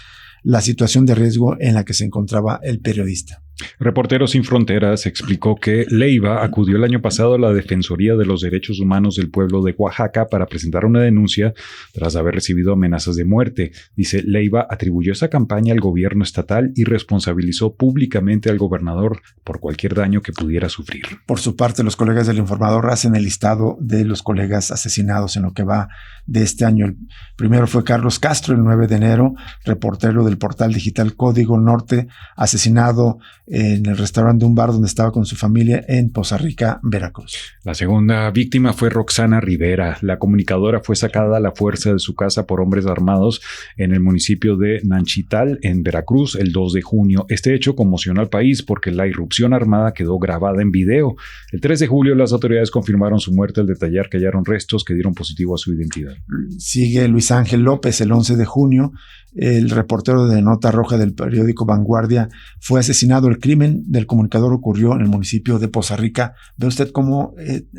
Speaker 3: la situación de riesgo en la que se encontraba el periodista.
Speaker 4: Reporteros Sin Fronteras explicó que Leiva acudió el año pasado a la Defensoría de los Derechos Humanos del pueblo de Oaxaca para presentar una denuncia tras haber recibido amenazas de muerte. Dice, Leiva atribuyó esa campaña al gobierno estatal y responsabilizó públicamente al gobernador por cualquier daño que pudiera sufrir.
Speaker 3: Por su parte, los colegas del informador hacen el listado de los colegas asesinados en lo que va de este año. El primero fue Carlos Castro, el 9 de enero, reportero del portal digital Código Norte, asesinado en el restaurante de un bar donde estaba con su familia en Poza Rica, Veracruz.
Speaker 4: La segunda víctima fue Roxana Rivera. La comunicadora fue sacada a la fuerza de su casa por hombres armados en el municipio de Nanchital, en Veracruz, el 2 de junio. Este hecho conmocionó al país porque la irrupción armada quedó grabada en video. El 3 de julio las autoridades confirmaron su muerte al detallar que hallaron restos que dieron positivo a su identidad.
Speaker 3: Sigue Luis Ángel López. El 11 de junio, el reportero de Nota Roja del periódico Vanguardia fue asesinado. El crimen del comunicador ocurrió en el municipio de Poza Rica. Ve usted cómo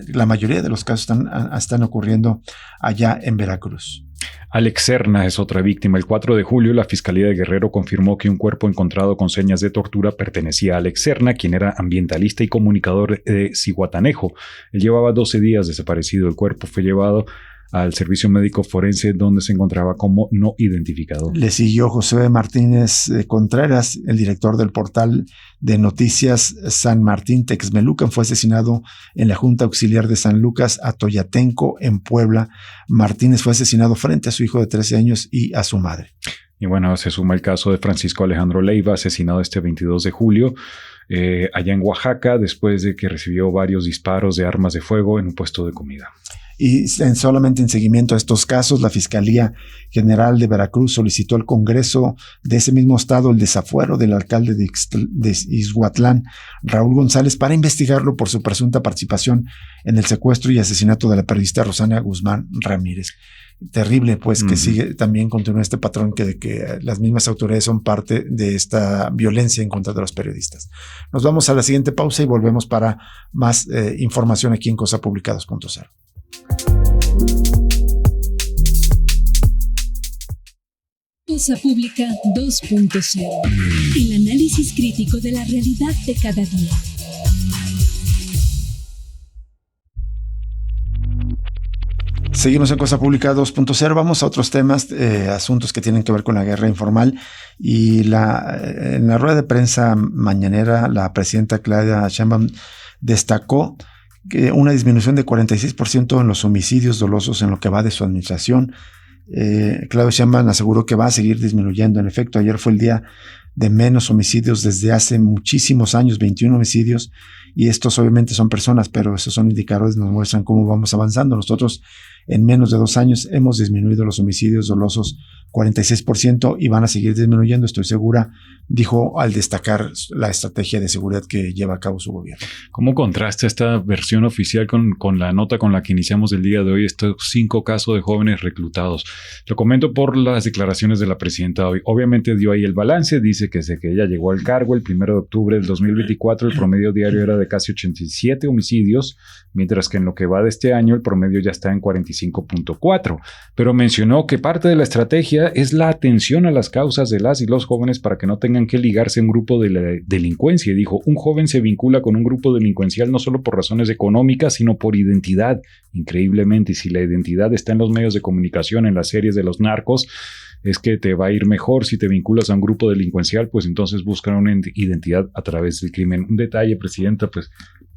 Speaker 3: la mayoría de los casos están ocurriendo allá en Veracruz.
Speaker 4: Alex Serna es otra víctima. El 4 de julio, la Fiscalía de Guerrero confirmó que un cuerpo encontrado con señas de tortura pertenecía a Alex Serna, quien era ambientalista y comunicador de Zihuatanejo. Él llevaba 12 días desaparecido. El cuerpo fue llevado al servicio médico forense, donde se encontraba como no identificado.
Speaker 3: Le siguió José Martínez Contreras, el director del portal de noticias San Martín Texmelucan. Fue asesinado en la Junta Auxiliar de San Lucas, Atoyatenco, en Puebla. Martínez fue asesinado frente a su hijo de 13 años y a su madre.
Speaker 4: Y bueno, se suma el caso de Francisco Alejandro Leiva, asesinado este 22 de julio. Allá en Oaxaca, después de que recibió varios disparos de armas de fuego en un puesto de comida.
Speaker 3: Y solamente en seguimiento a estos casos, la Fiscalía General de Veracruz solicitó al Congreso de ese mismo estado el desafuero del alcalde de Ixhuatlán, Raúl González, para investigarlo por su presunta participación en el secuestro y asesinato de la periodista Roxana Guzmán Ramírez. Terrible, pues, que sigue, también continúa este patrón de que las mismas autoridades son parte de esta violencia en contra de los periodistas. Nos vamos a la siguiente pausa y volvemos para más información aquí en Cosa Pública 2.0.
Speaker 2: Cosa Pública 2.0. El análisis crítico de la realidad de cada día.
Speaker 3: Seguimos en Cosa Pública 2.0. Vamos a otros temas, asuntos que tienen que ver con la guerra informal. Y en la rueda de prensa mañanera, la presidenta Claudia Sheinbaum destacó que una disminución de 46% en los homicidios dolosos en lo que va de su administración. Claudia Sheinbaum aseguró que va a seguir disminuyendo. En efecto, ayer fue el día de menos homicidios desde hace muchísimos años, 21 homicidios, y estos obviamente son personas, pero esos son indicadores, nos muestran cómo vamos avanzando. Nosotros en menos de 2 años hemos disminuido los homicidios dolosos 46% y van a seguir disminuyendo, estoy segura, dijo al destacar la estrategia de seguridad que lleva a cabo su gobierno.
Speaker 4: ¿Cómo contrasta esta versión oficial con la nota con la que iniciamos el día de hoy, estos 5 casos de jóvenes reclutados? Lo comento por las declaraciones de la presidenta hoy. Obviamente dio ahí el balance, dice que desde que ella llegó al cargo el 1 de octubre del 2024 el promedio diario era de casi 87 homicidios, mientras que en lo que va de este año el promedio ya está en 47 25.4, pero mencionó que parte de la estrategia es la atención a las causas de las y los jóvenes para que no tengan que ligarse a un grupo de la delincuencia. Y dijo, un joven se vincula con un grupo delincuencial no solo por razones económicas, sino por identidad. Increíblemente, y si la identidad está en los medios de comunicación, en las series de los narcos, es que te va a ir mejor si te vinculas a un grupo delincuencial, pues entonces buscan una identidad a través del crimen. Un detalle, Presidenta, pues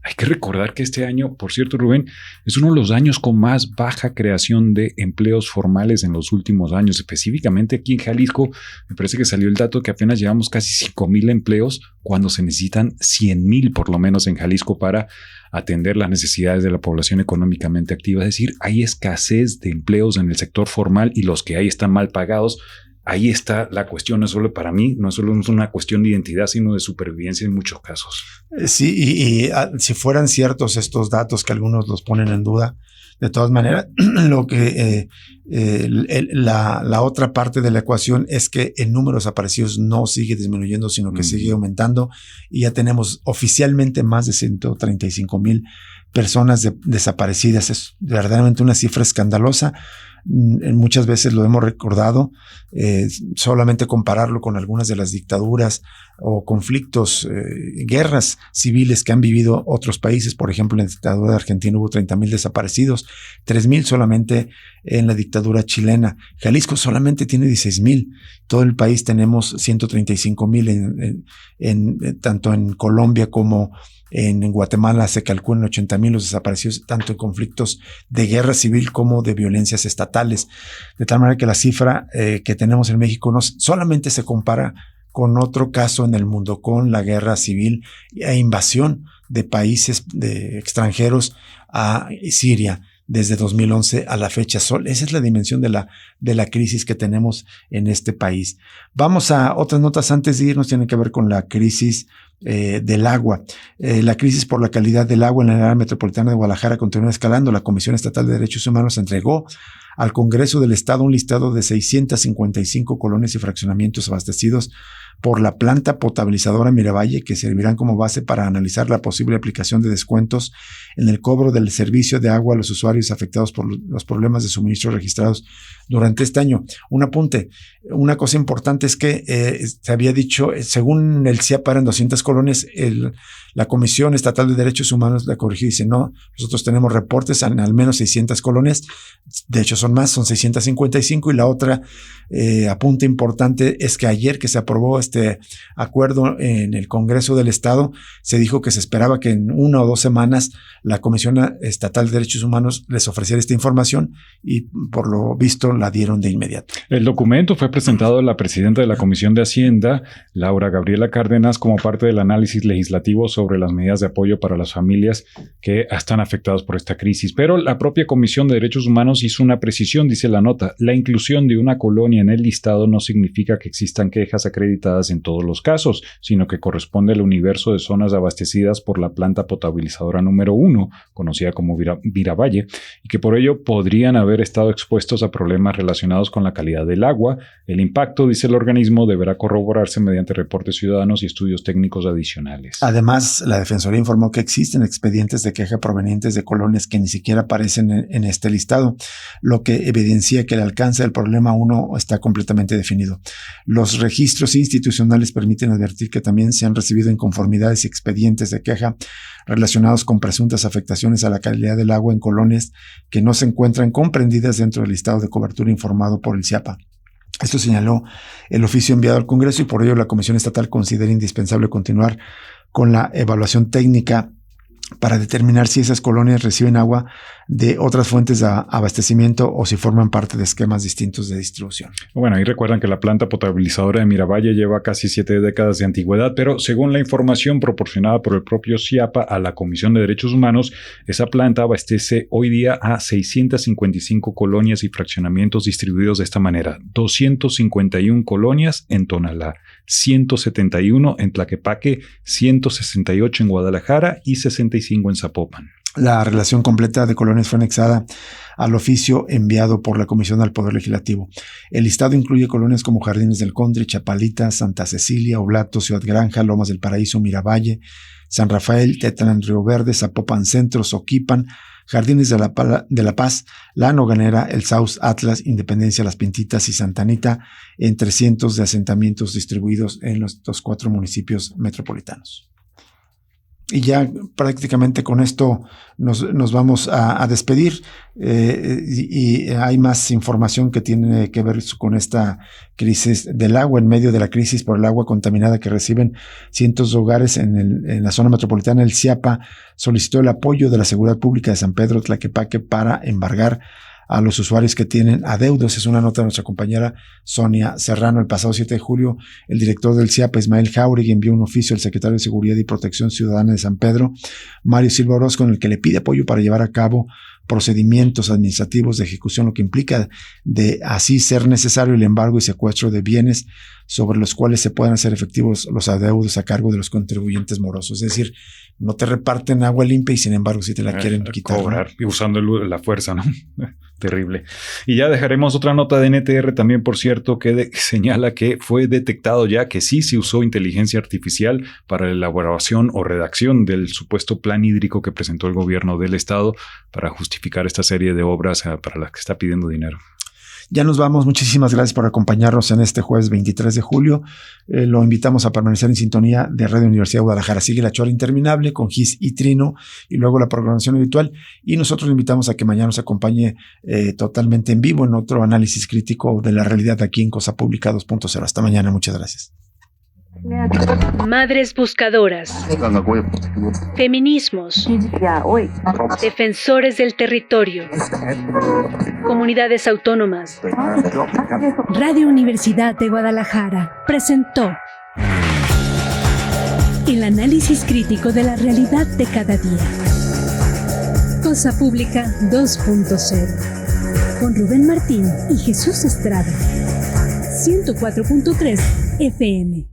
Speaker 4: hay que recordar que este año, por cierto, Rubén, es uno de los años con más baja creación de empleos formales en los últimos años. Específicamente aquí en Jalisco, me parece que salió el dato que apenas llevamos casi 5,000 empleos cuando se necesitan 100,000 por lo menos en Jalisco para atender las necesidades de la población económicamente activa. Es decir, hay escasez de empleos en el sector formal y los que hay están mal pagados. Ahí está la cuestión, no solo para mí, no solo es una cuestión de identidad, sino de supervivencia en muchos casos.
Speaker 3: Sí, y si fueran ciertos estos datos que algunos los ponen en duda, de todas maneras, lo que la otra parte de la ecuación es que el número de desaparecidos no sigue disminuyendo, sino que sigue aumentando, y ya tenemos oficialmente más de 135,000 personas desaparecidas. Es verdaderamente una cifra escandalosa. Muchas veces lo hemos recordado, solamente compararlo con algunas de las dictaduras o conflictos, guerras civiles que han vivido otros países. Por ejemplo, en la dictadura de Argentina hubo 30,000 desaparecidos, 3,000 solamente en la dictadura chilena. Jalisco solamente tiene 16,000. Todo el país tenemos 135,000 tanto en Colombia como en Guatemala se calculan 80,000 los desaparecidos, tanto en conflictos de guerra civil como de violencias estatales. De tal manera que la cifra que tenemos en México no solamente se compara con otro caso en el mundo, con la guerra civil e invasión de países de extranjeros a Siria desde 2011 a la fecha. Esa es la dimensión de la crisis que tenemos en este país. Vamos a otras notas antes de irnos, tienen que ver con la crisis del agua. La crisis por la calidad del agua en el área metropolitana de Guadalajara continúa escalando. La Comisión Estatal de Derechos Humanos entregó al Congreso del Estado un listado de 655 colonias y fraccionamientos abastecidos por la planta potabilizadora Miravalle, que servirán como base para analizar la posible aplicación de descuentos en el cobro del servicio de agua a los usuarios afectados por los problemas de suministro registrados durante este año. Un apunte, una cosa importante es que se había dicho, según el CIAPA eran 200 colonias, la Comisión Estatal de Derechos Humanos la corrigió y dice, no, nosotros tenemos reportes en al menos 600 colonias, de hecho son más, son 655, y la otra apunte importante es que ayer que se aprobó este acuerdo en el Congreso del Estado, se dijo que se esperaba que en 1 o 2 semanas la Comisión Estatal de Derechos Humanos les ofreciera esta información, y por lo visto la dieron de inmediato. El
Speaker 4: documento fue presentado a la presidenta de la Comisión de Hacienda, Laura Gabriela Cárdenas, como parte del análisis legislativo sobre las medidas de apoyo para las familias que están afectadas por esta crisis. Pero la propia Comisión de Derechos Humanos hizo una precisión, dice la nota: la inclusión de una colonia en el listado no significa que existan quejas acreditadas en todos los casos, sino que corresponde al universo de zonas abastecidas por la planta potabilizadora número 1, conocida como Miravalle, y que por ello podrían haber estado expuestos a problemas relacionados con la calidad del agua. El impacto, dice el organismo, deberá corroborarse mediante reportes ciudadanos y estudios técnicos adicionales.
Speaker 3: Además, la Defensoría informó que existen expedientes de queja provenientes de colonias que ni siquiera aparecen en este listado, lo que evidencia que el alcance del problema 1 está completamente definido. Los registros institucionales permiten advertir que también se han recibido inconformidades y expedientes de queja relacionados con presuntas afectaciones a la calidad del agua en colonias que no se encuentran comprendidas dentro del listado de cobertura informado por el CIAPA. Esto señaló el oficio enviado al Congreso, y por ello la Comisión Estatal considera indispensable continuar con la evaluación técnica para determinar si esas colonias reciben agua de otras fuentes de abastecimiento o si forman parte de esquemas distintos de distribución.
Speaker 4: Bueno, ahí recuerdan que la planta potabilizadora de Miravalle lleva casi 7 décadas de antigüedad, pero según la información proporcionada por el propio CIAPA a la Comisión de Derechos Humanos, esa planta abastece hoy día a 655 colonias y fraccionamientos distribuidos de esta manera: 251 colonias en Tonalá, 171 en Tlaquepaque, 168 en Guadalajara y 65 en Zapopan.
Speaker 3: La relación completa de colonias fue anexada al oficio enviado por la Comisión al Poder Legislativo. El listado incluye colonias como Jardines del Country, Chapalita, Santa Cecilia, Oblato, Ciudad Granja, Lomas del Paraíso, Miravalle, San Rafael, Tetlán, Río Verde, Zapopan Centro, Soquipan, Jardines de la Paz, La Noganera, El Saus, Atlas, Independencia, Las Pintitas y Santa Anita, entre cientos de asentamientos distribuidos en estos 4 municipios metropolitanos. Y ya prácticamente con esto nos vamos a despedir y hay más información que tiene que ver con esta crisis del agua. En medio de la crisis por el agua contaminada que reciben cientos de hogares en la zona metropolitana, el CIAPA solicitó el apoyo de la Seguridad Pública de San Pedro Tlaquepaque para embargar a los usuarios que tienen adeudos. Es una nota de nuestra compañera Sonia Serrano. El pasado 7 de julio, el director del CIAPA, Ismael Jauregui, envió un oficio al secretario de Seguridad y Protección Ciudadana de San Pedro, Mario Silva Orozco, en el que le pide apoyo para llevar a cabo procedimientos administrativos de ejecución, lo que implica de así ser necesario el embargo y secuestro de bienes sobre los cuales se puedan hacer efectivos los adeudos a cargo de los contribuyentes morosos. Es decir, no te reparten agua limpia y sin embargo si te la quieren quitar.
Speaker 4: Cobrar, ¿no? Y usando la fuerza, ¿no? Terrible. Y ya dejaremos otra nota de NTR también, por cierto, que señala que fue detectado ya que sí se usó inteligencia artificial para la elaboración o redacción del supuesto plan hídrico que presentó el gobierno del estado para justificar esta serie de obras para las que está pidiendo dinero.
Speaker 3: Ya nos vamos. Muchísimas gracias por acompañarnos en este jueves 23 de julio. Lo invitamos a permanecer en sintonía de Radio Universidad de Guadalajara. Sigue La Chora Interminable con Gis y Trino y luego la programación habitual. Y nosotros le invitamos a que mañana nos acompañe totalmente en vivo en otro análisis crítico de la realidad aquí en Cosa Pública 2.0. Hasta mañana. Muchas gracias.
Speaker 1: Madres buscadoras. Feminismos. Defensores del territorio. Comunidades autónomas.
Speaker 2: Radio Universidad de Guadalajara presentó el análisis crítico de la realidad de cada día. Cosa Pública 2.0 con Rubén Martín y Jesús Estrada. 104.3 FM.